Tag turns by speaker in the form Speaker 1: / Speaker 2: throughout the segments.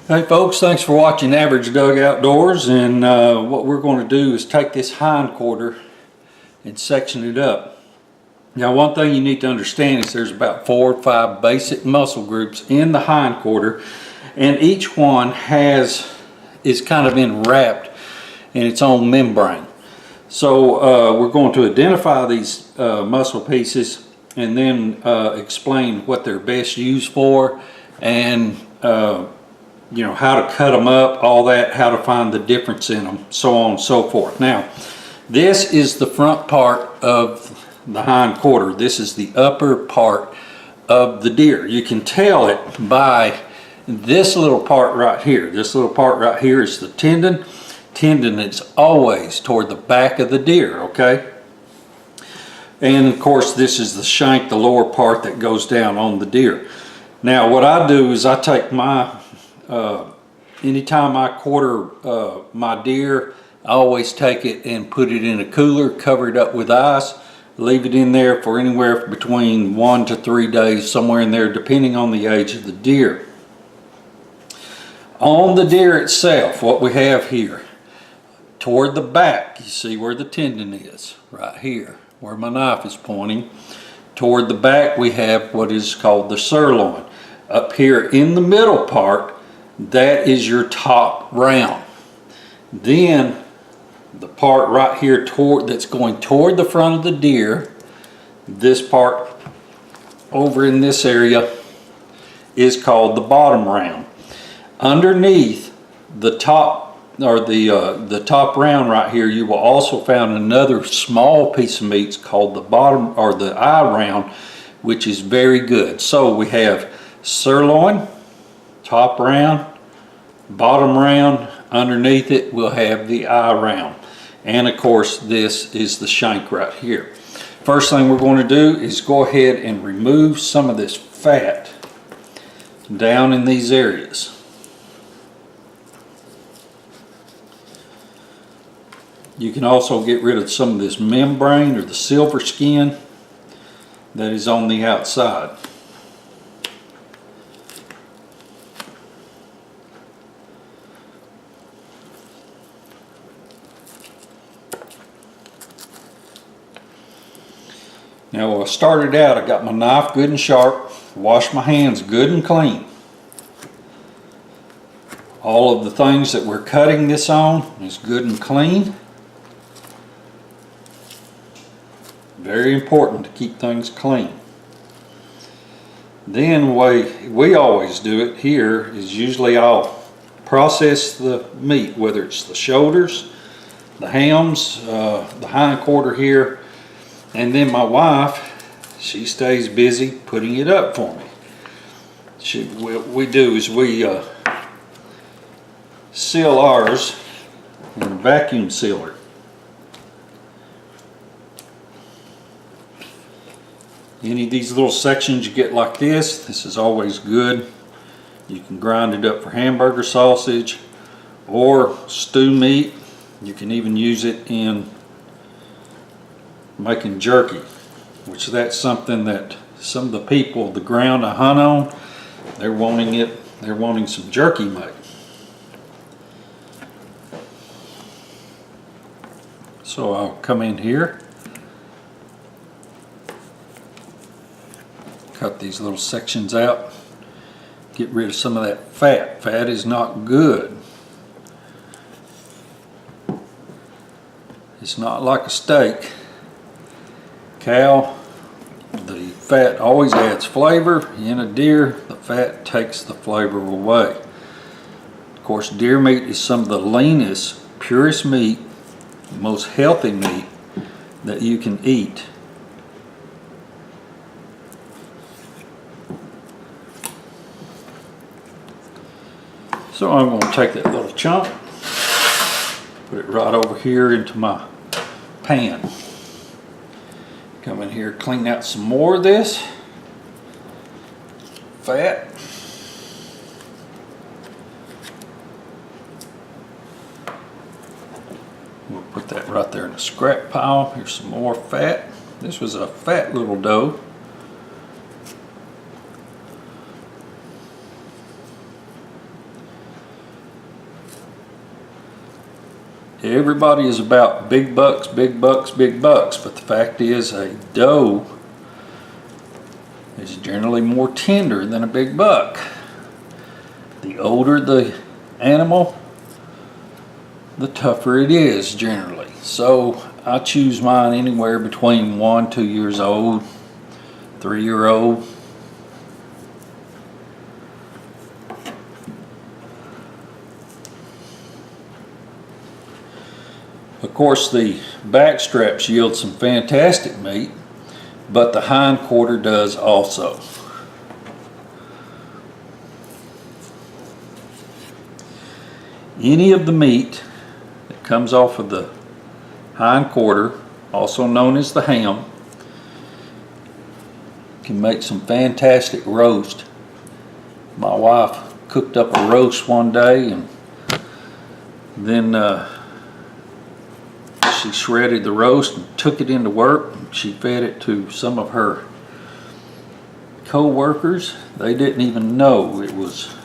Speaker 1: Hey folks, thanks for watching Average Doug Outdoors, and what we're going to do is take this hind quarter and section it up. Now one thing you need to understand is there's about 4 or 5 basic muscle groups in the hind quarter, and each one is kind of enwrapped in its own membrane. So we're going to identify these muscle pieces and then explain what they're best used for, and you know, how to cut them up, all that, how to find the difference in them, so on and so forth. Now, this is the front part of the hind quarter. This is the upper part of the deer. You can tell it by this little part right here. This little part right here is the tendon. Tendon is always toward the back of the deer, okay? And of course, this is the shank, the lower part that goes down on the deer. Now, what I do is I take my anytime I quarter my deer, I always take it and put it in a cooler, cover it up with ice, leave it in there for anywhere between 1 to 3 days, somewhere in there, depending on the age of the deer. On the deer itself, what we have here, toward the back, you see where the tendon is, right here, where my knife is pointing. Toward the back, we have what is called the sirloin. Up here in the middle part, that is your top round. Then the part right here that's going toward the front of the deer, this part over in this area is called the bottom round. Underneath the top, or the top round right here, you will also find another small piece of meat called the bottom, or the eye round, which is very good. So we have sirloin, top round, bottom round. Underneath it we'll have the eye round, and of course this is the shank right here. First thing we're going to do is go ahead and remove some of this fat down in these areas. You can also get rid of some of this membrane, or the silver skin that is on the outside. Now, when I started out, I got my knife good and sharp, washed my hands good and clean. All of the things that we're cutting this on is good and clean. Very important to keep things clean. Then the way we always do it here is usually I'll process the meat, whether it's the shoulders, the hams, the hind quarter here, and then my wife, she stays busy putting it up for me. What we do is we seal ours in a vacuum sealer. Any of these little sections you get like this is always good. You can grind it up for hamburger sausage or stew meat. You can even use it in making jerky, which that's something that some of the people, the ground I hunt on, they're wanting some jerky made. So I'll come in here, cut these little sections out, get rid of some of that fat. Fat is not good. It's not like a steak. Cow, the fat always adds flavor. In a deer, the fat takes the flavor away. Of course, deer meat is some of the leanest, purest meat, most healthy meat that you can eat. So I'm going to take that little chunk, put it right over here into my pan. Come in here, clean out some more of this fat. We'll put that right there in the scrap pile. Here's some more fat. This was a fat little doe. everybody is about big bucks, big bucks, big bucks, but the fact is a doe is generally more tender than a big buck. The older the animal, the tougher it is generally. So I choose mine anywhere between 1, 2 years old, 3-year-old. Of course, the back straps yield some fantastic meat, but the hind quarter does also. Any of the meat that comes off of the hind quarter, also known as the ham, can make some fantastic roast. My wife cooked up a roast one day, and then she shredded the roast and took it into work. She fed it to some of her co-workers. They didn't even know it was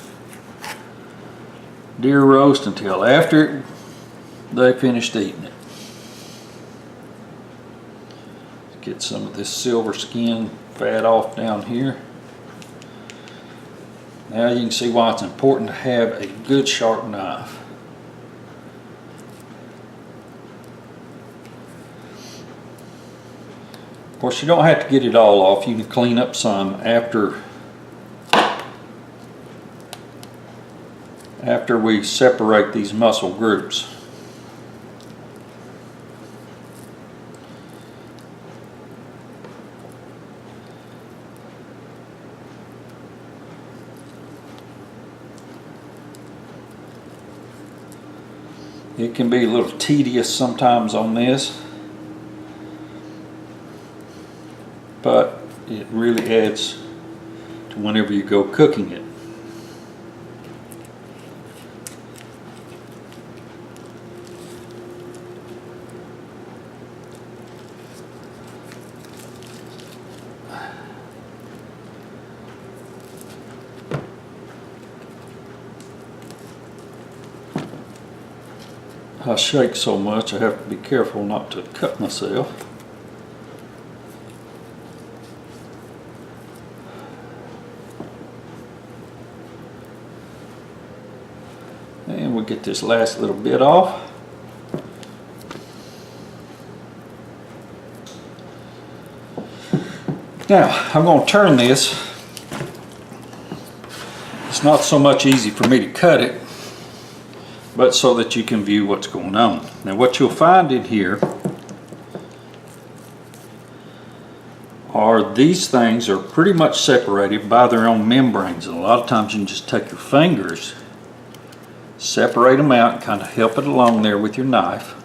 Speaker 1: deer roast until after they finished eating it. Get some of this silver skin fat off down here. Now you can see why it's important to have a good sharp knife. Of course, you don't have to get it all off. You can clean up some after we separate these muscle groups. It can be a little tedious sometimes on this, but it really adds to whenever you go cooking it. I shake so much I have to be careful not to cut myself. And we'll get this last little bit off. Now I'm going to turn this. It's not so much easy for me to cut it, but so that you can view what's going on. Now what you'll find in here are these things are pretty much separated by their own membranes, and a lot of times you can just take your fingers, separate them out, and kind of help it along there with your knife.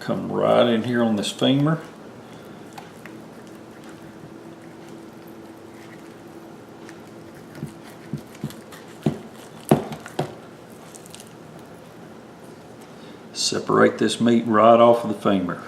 Speaker 1: Come right in here on this femur. Separate this meat right off of the femur.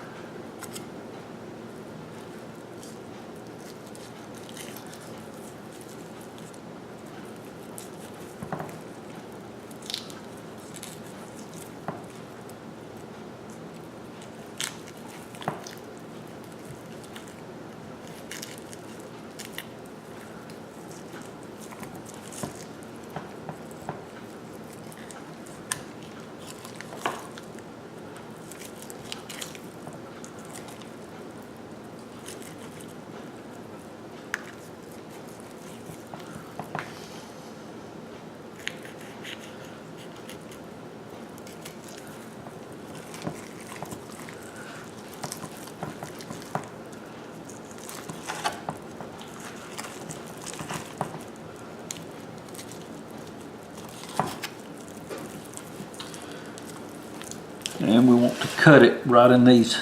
Speaker 1: And we want to cut it right in these,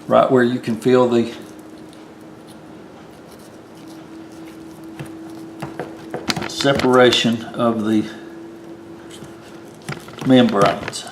Speaker 1: right where you can feel the separation of the membranes.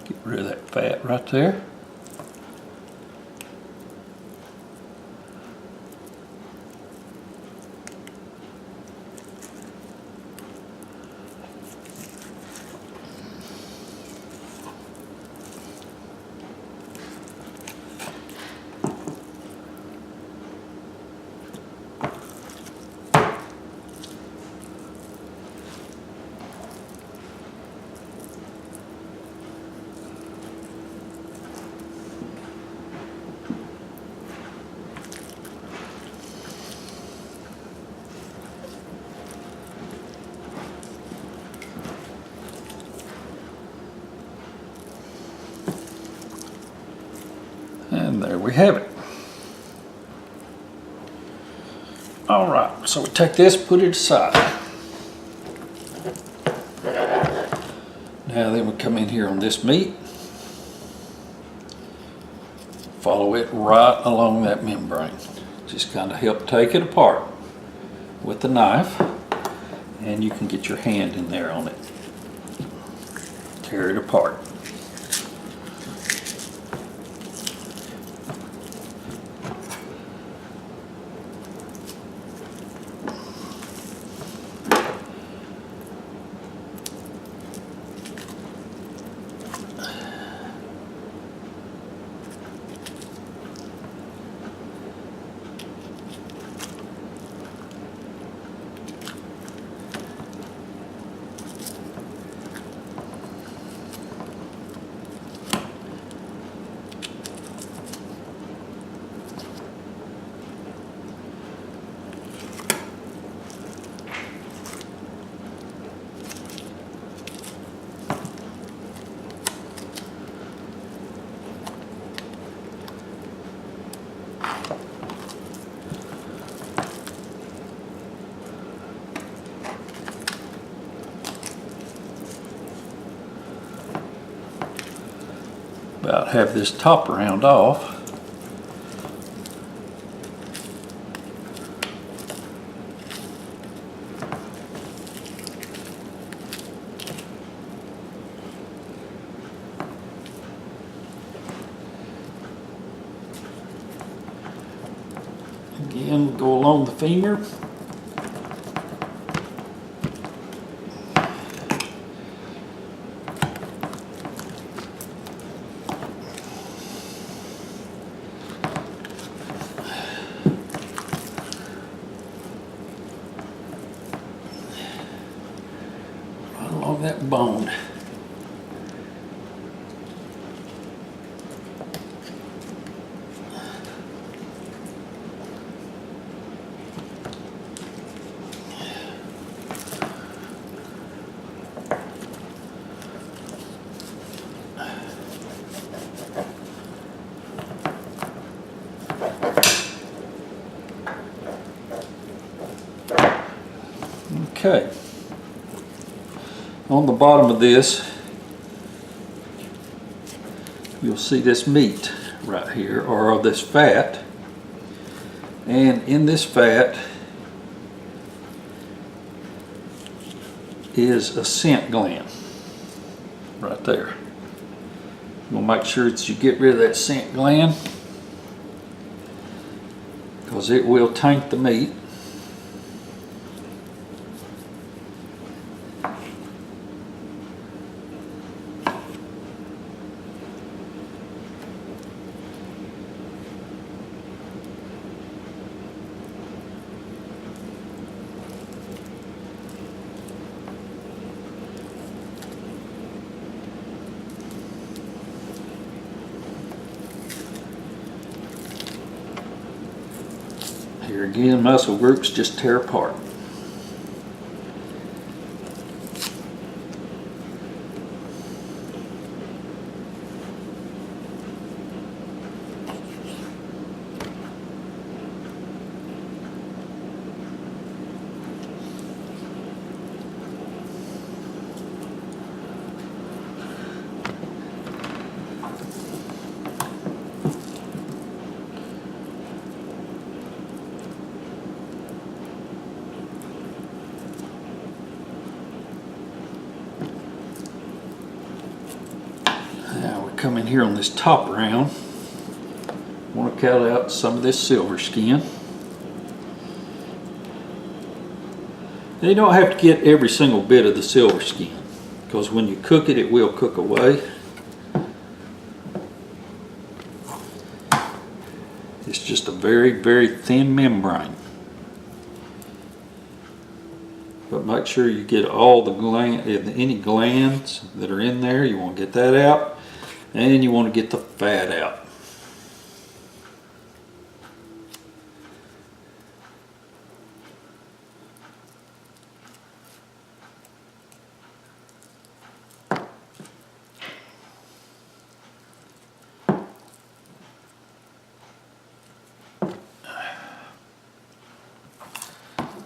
Speaker 1: Get rid of that fat right there. And there we have it. All right, so we take this, put it aside. Now then we come in here on this meat. Follow it right along that membrane. Just kind of help take it apart with the knife, and you can get your hand in there on it. Tear it apart. About have this top round off. Again, go along the femur. Along that bone. Okay. On the bottom of this, you'll see this meat right here, or this fat. And in this fat is a scent gland right there. You'll make sure that you get rid of that scent gland, because it will taint the meat. Here again, muscle groups just tear apart. Now we come in here on this top round. I want to cut out some of this silver skin. Now you don't have to get every single bit of the silver skin, because when you cook it, it will cook away. It's just a very, very thin membrane. But make sure you get all the any glands that are in there. You want to get that out, and you want to get the fat out.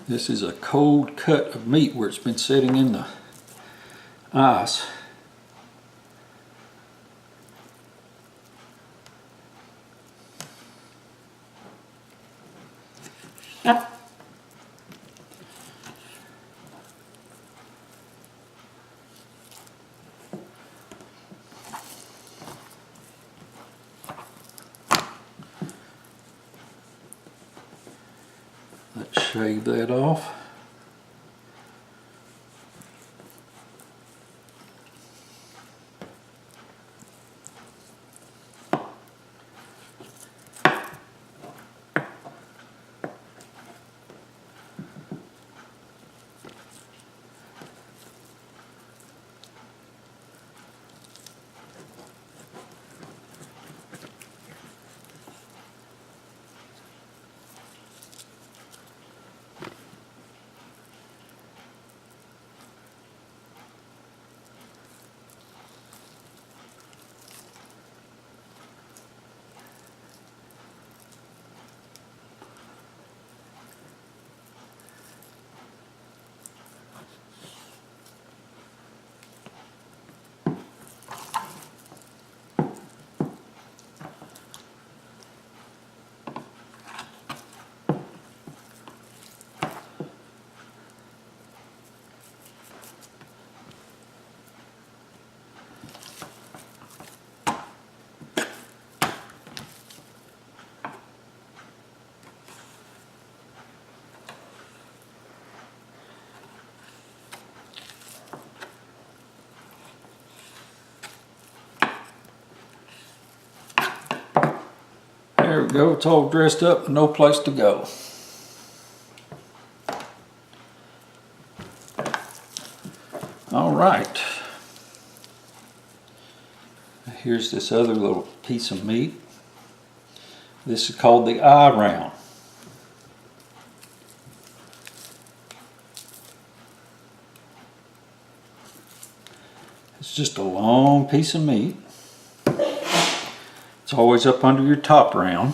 Speaker 1: This is a cold cut of meat where it's been sitting in the ice. Let's shave that off. There we go, it's all dressed up, no place to go. All right. Here's this other little piece of meat. This is called the eye round. It's just a long piece of meat. It's always up under your top round.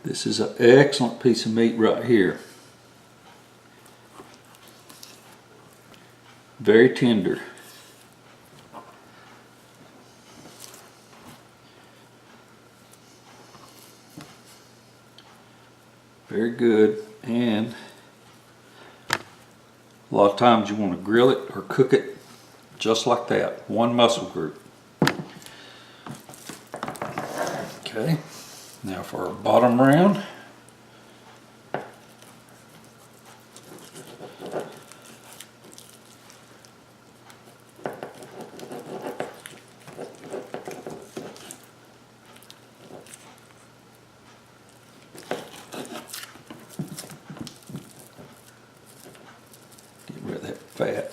Speaker 1: This is an excellent piece of meat right here. Very tender. Very good, and a lot of times you want to grill it or cook it just like that, one muscle group. Okay, now for our bottom round. fat.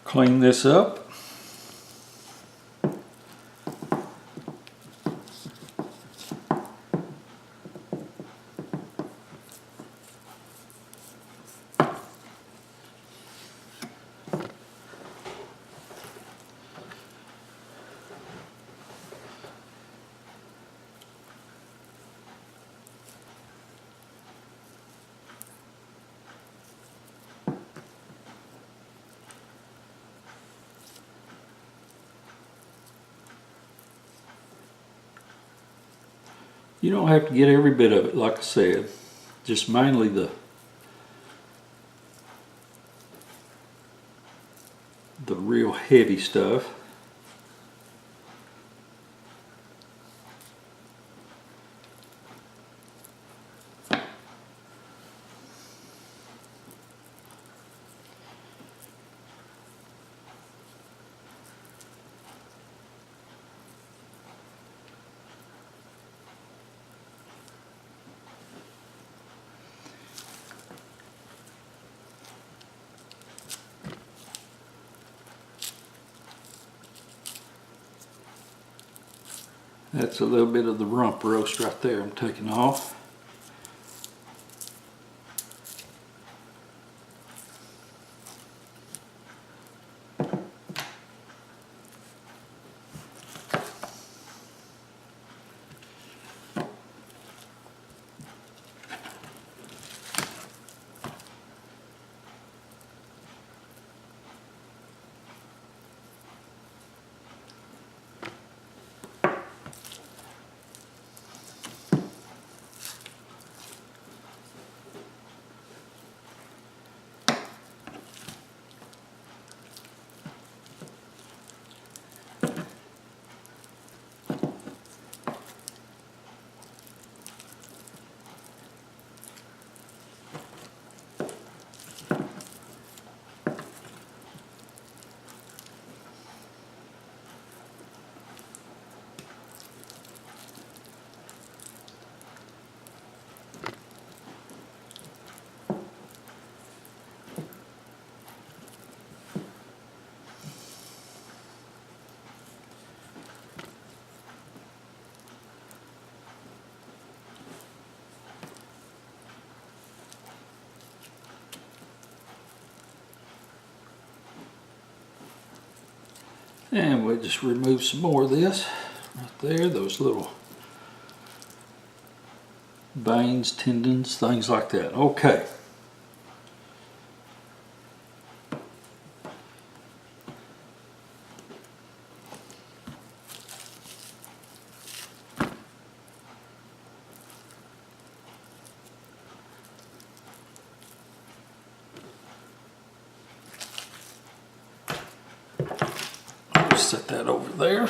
Speaker 1: Clean this up. You don't have to get every bit of it, like I said, just mainly the real heavy stuff. That's a little bit of the rump roast right there I'm taking off. And we'll just remove some more of this right there, those little veins, tendons, things like that. Okay. Set that over there.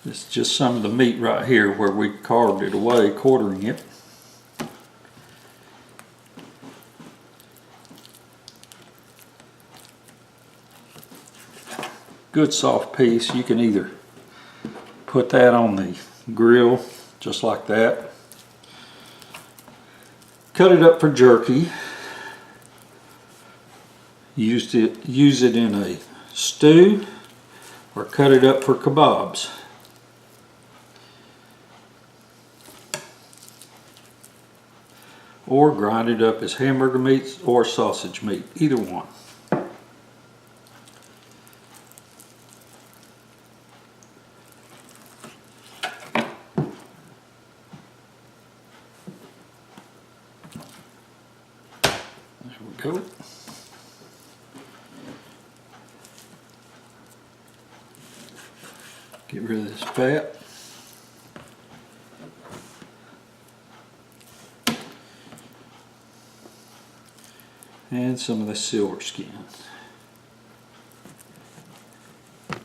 Speaker 1: This is just some of the meat right here where we carved it away, quartering it. Good soft piece. You can either put that on the grill just like that. Cut it up for jerky. Use it in a stew, or cut it up for kebabs. Or grind it up as hamburger meat or sausage meat, either one. There we go. Get rid of this fat. And some of the silver skin. The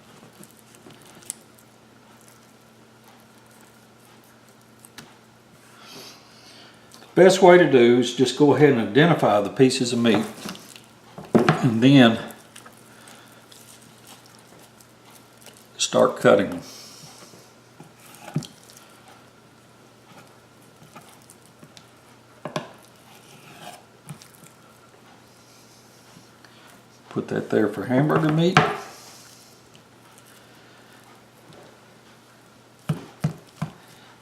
Speaker 1: best way to do is just go ahead and identify the pieces of meat, and then start cutting them. Put that there for hamburger meat.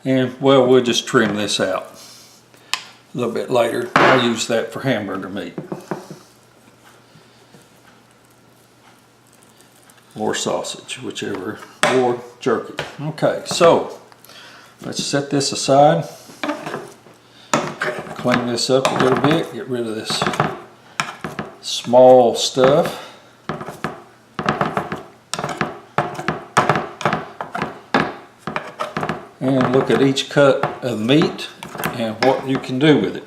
Speaker 1: And well, we'll just trim this out a little bit later. I'll use that for hamburger meat. Or sausage, whichever, or jerky. Okay, so let's set this aside. Clean this up a little bit, get rid of this small stuff. And look at each cut of meat and what you can do with it.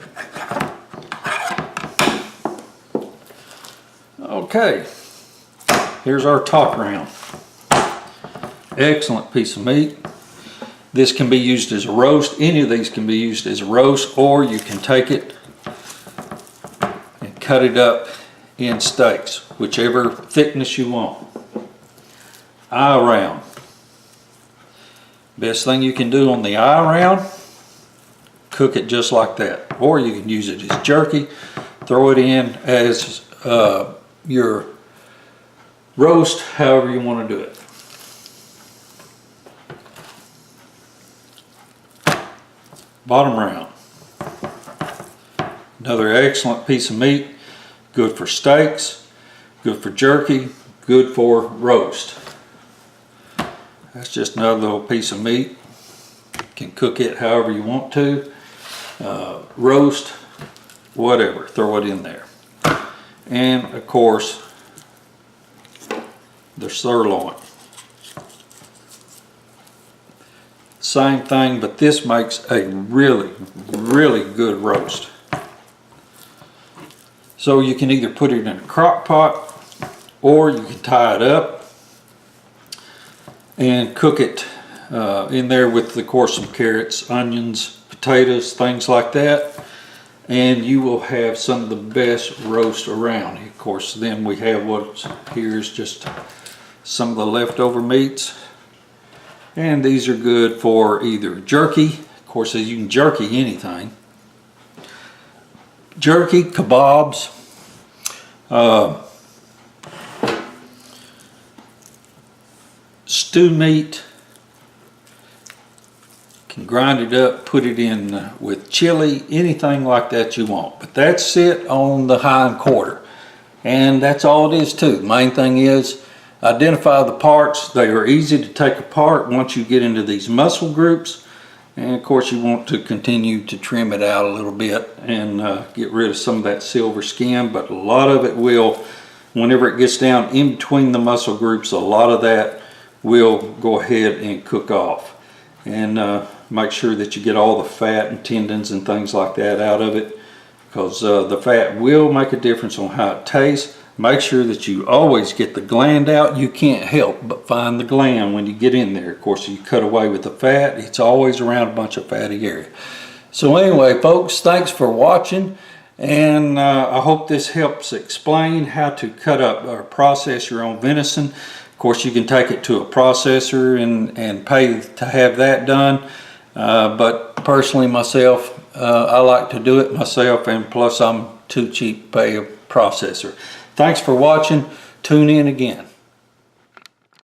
Speaker 1: Okay, here's our top round. Excellent piece of meat. This can be used as a roast. Any of these can be used as a roast, or you can take it and cut it up in steaks, whichever thickness you want. Eye round. Best thing you can do on the eye round, cook it just like that. Or you can use it as jerky, throw it in as your roast, however you want to do it. Bottom round. Another excellent piece of meat. Good for steaks, good for jerky, good for roast. That's just another little piece of meat. You can cook it however you want to. Roast, whatever, throw it in there. And of course, the sirloin. Same thing, but this makes a really, really good roast. So you can either put it in a crock pot, or you can tie it up and cook it in there with, of course, some carrots, onions, potatoes, things like that, and you will have some of the best roast around. Of course, then we have what's here is just some of the leftover meats, and these are good for either jerky. Of course, you can jerky anything. Jerky, kebabs, stew meat. Can grind it up, put it in with chili, anything like that you want. But that's it on the hind quarter, and that's all it is too. The main thing is identify the parts. They are easy to take apart once you get into these muscle groups. And of course you want to continue to trim it out a little bit and get rid of some of that silver skin, but a lot of it will, whenever it gets down in between the muscle groups, a lot of that will go ahead and cook off. And make sure that you get all the fat and tendons and things like that out of it, because the fat will make a difference on how it tastes, make sure that you always get the gland out. You can't help but find the gland when you get in there. Of course, you cut away with the fat. It's always around a bunch of fatty area. So anyway, folks, thanks for watching. And I hope this helps explain how to cut up or process your own venison. Of course, you can take it to a processor and pay to have that done. But personally, myself, I like to do it myself, and plus I'm too cheap to pay a processor. Thanks for watching. Tune in again.